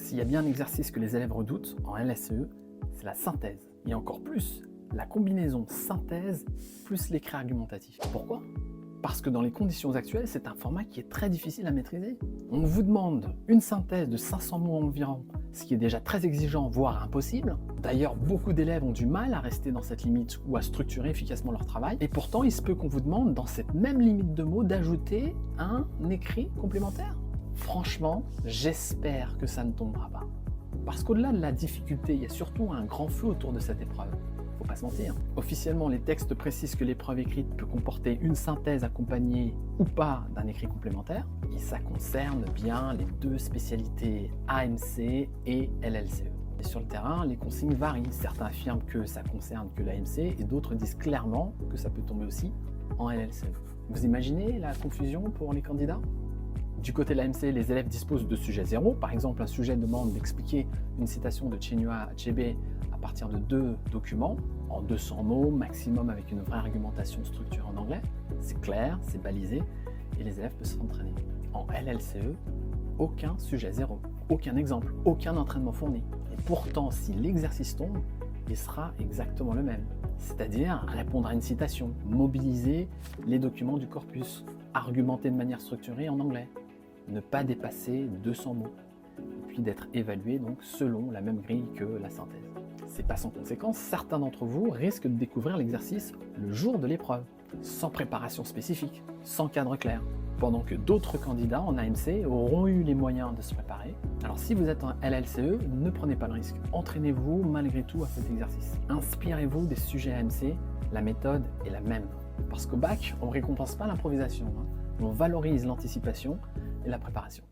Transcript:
S'il y a bien un exercice que les élèves redoutent en LSE, c'est la synthèse. Et encore plus, la combinaison synthèse plus l'écrit argumentatif. Pourquoi ? Parce que dans les conditions actuelles, c'est un format qui est très difficile à maîtriser. On vous demande une synthèse de 500 mots environ, ce qui est déjà très exigeant, voire impossible. D'ailleurs, beaucoup d'élèves ont du mal à rester dans cette limite ou à structurer efficacement leur travail. Et pourtant, il se peut qu'on vous demande, dans cette même limite de mots, d'ajouter un écrit complémentaire. Franchement, j'espère que ça ne tombera pas. Parce qu'au-delà de la difficulté, il y a surtout un grand flou autour de cette épreuve. Faut pas se mentir. Officiellement, les textes précisent que l'épreuve écrite peut comporter une synthèse accompagnée ou pas d'un écrit complémentaire. Et ça concerne bien les deux spécialités AMC et LLCE. Et sur le terrain, les consignes varient. Certains affirment que ça concerne que l'AMC et d'autres disent clairement que ça peut tomber aussi en LLCE. Vous imaginez la confusion pour les candidats ? Du côté de l'AMC, les élèves disposent de sujets zéro. Par exemple, un sujet demande d'expliquer une citation de Chinua Achebe à partir de 2 documents, en 200 mots maximum avec une vraie argumentation structurée en anglais. C'est clair, c'est balisé, et les élèves peuvent s'entraîner. En LLCE, aucun sujet zéro, aucun exemple, aucun entraînement fourni. Et pourtant, si l'exercice tombe, il sera exactement le même. C'est-à-dire répondre à une citation, mobiliser les documents du corpus, argumenter de manière structurée en anglais, ne pas dépasser 200 mots, et puis d'être évalué donc selon la même grille que la synthèse. C'est pas sans conséquence, certains d'entre vous risquent de découvrir l'exercice le jour de l'épreuve, sans préparation spécifique, sans cadre clair, pendant que d'autres candidats en AMC auront eu les moyens de se préparer. Alors si vous êtes en LLCE, ne prenez pas le risque, entraînez-vous malgré tout à cet exercice. Inspirez-vous des sujets AMC, la méthode est la même. Parce qu'au bac, on ne récompense pas l'improvisation, on valorise l'anticipation et la préparation.